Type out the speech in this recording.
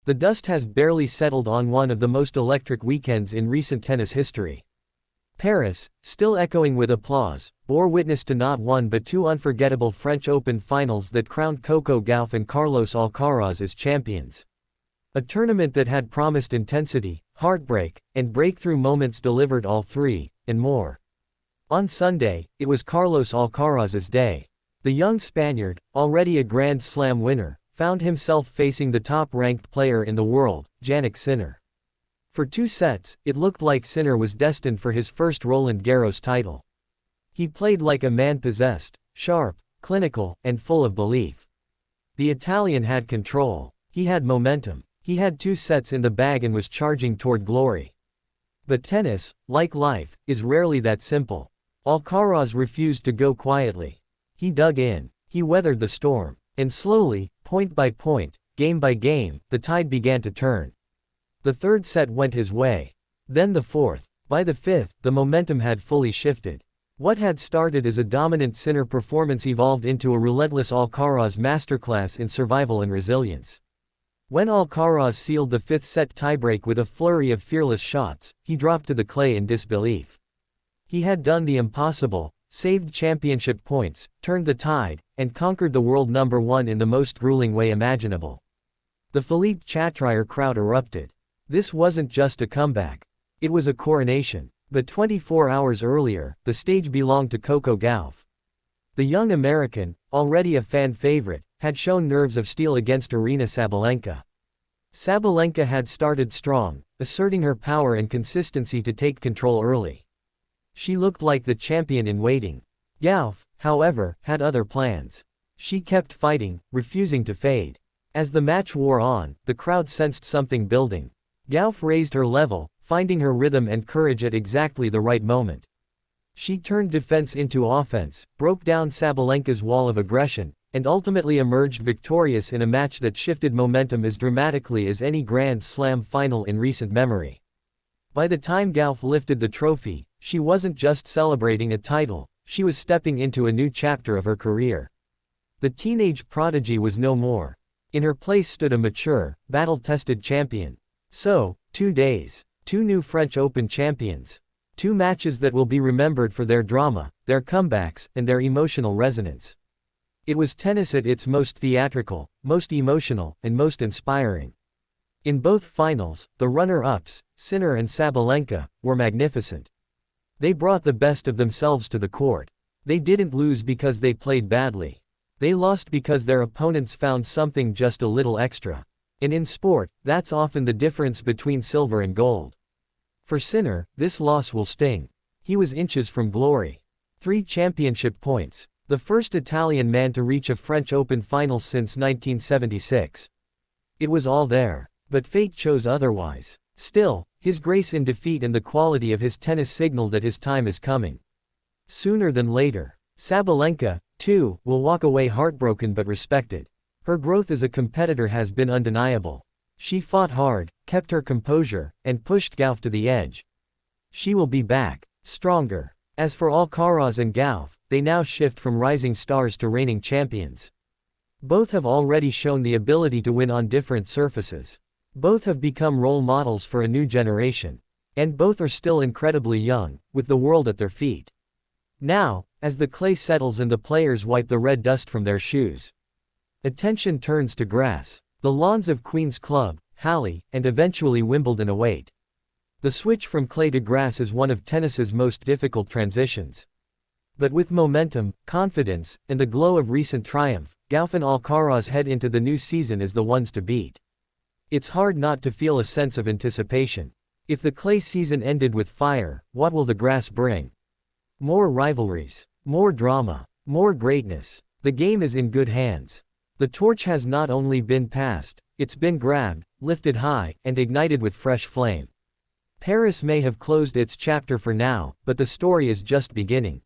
The dust has barely settled on one of the most electric weekends in recent tennis history. Paris, still echoing with applause, bore witness to not one but two unforgettable French Open finals that crowned Coco Gauff and Carlos Alcaraz as champions. A tournament that had promised intensity, heartbreak, and breakthrough moments delivered all three, and more. On Sunday, it was Carlos Alcaraz's day. The young Spaniard, already a Grand Slam winner, found himself facing the top-ranked player in the world, Jannik Sinner. For 2 sets, it looked like Sinner was destined for his first Roland Garros title. He played like a man possessed, sharp, clinical, and full of belief. The Italian had control. He had momentum. He had 2 sets in the bag and was charging toward glory. But tennis, like life, is rarely that simple. Alcaraz refused to go quietly. He dug in. He weathered the storm. And slowly, point by point, game by game, the tide began to turn. The 3rd set went his way. Then the 4th. By the 5th, the momentum had fully shifted. What had started as a dominant Sinner performance evolved into a relentless Alcaraz masterclass in survival and resilience. When Alcaraz sealed the 5th set tiebreak with a flurry of fearless shots, he dropped to the clay in disbelief. He had done the impossible, saved championship points, turned the tide, and conquered the world number 1 in the most grueling way imaginable. The Philippe Chatrier crowd erupted. This wasn't just a comeback. It was a coronation. But 24 hours earlier, the stage belonged to Coco Gauff. The young American, already a fan favorite, had shown nerves of steel against Aryna Sabalenka. Sabalenka had started strong, asserting her power and consistency to take control early. She looked like the champion in waiting. Gauff, however, had other plans. She kept fighting, refusing to fade. As the match wore on, the crowd sensed something building. Gauff raised her level, finding her rhythm and courage at exactly the right moment. She turned defense into offense, broke down Sabalenka's wall of aggression, and ultimately emerged victorious in a match that shifted momentum as dramatically as any Grand Slam final in recent memory. By the time Gauff lifted the trophy, she wasn't just celebrating a title, she was stepping into a new chapter of her career. The teenage prodigy was no more. In her place stood a mature, battle-tested champion. So, 2 days. 2 new French Open champions. 2 matches that will be remembered for their drama, their comebacks, and their emotional resonance. It was tennis at its most theatrical, most emotional, and most inspiring. In both finals, the runner-ups, Sinner and Sabalenka, were magnificent. They brought the best of themselves to the court. They didn't lose because they played badly. They lost because their opponents found something just a little extra. And in sport, that's often the difference between silver and gold. For Sinner, this loss will sting. He was inches from glory. 3 championship points. The first Italian man to reach a French Open final since 1976. It was all there. But fate chose otherwise. Still, his grace in defeat and the quality of his tennis signaled that his time is coming. Sooner than later. Sabalenka, too, will walk away heartbroken but respected. Her growth as a competitor has been undeniable. She fought hard, kept her composure, and pushed Gauff to the edge. She will be back, stronger. As for Alcaraz and Gauff, they now shift from rising stars to reigning champions. Both have already shown the ability to win on different surfaces. Both have become role models for a new generation. And both are still incredibly young, with the world at their feet. Now, as the clay settles and the players wipe the red dust from their shoes, attention turns to grass. The lawns of Queen's Club, Halle, and eventually Wimbledon await. The switch from clay to grass is one of tennis's most difficult transitions. But with momentum, confidence, and the glow of recent triumph, Gauff and Alcaraz head into the new season as the ones to beat. It's hard not to feel a sense of anticipation. If the clay season ended with fire, what will the grass bring? More rivalries, more drama, more greatness. The game is in good hands. The torch has not only been passed, it's been grabbed, lifted high, and ignited with fresh flame. Paris may have closed its chapter for now, but the story is just beginning.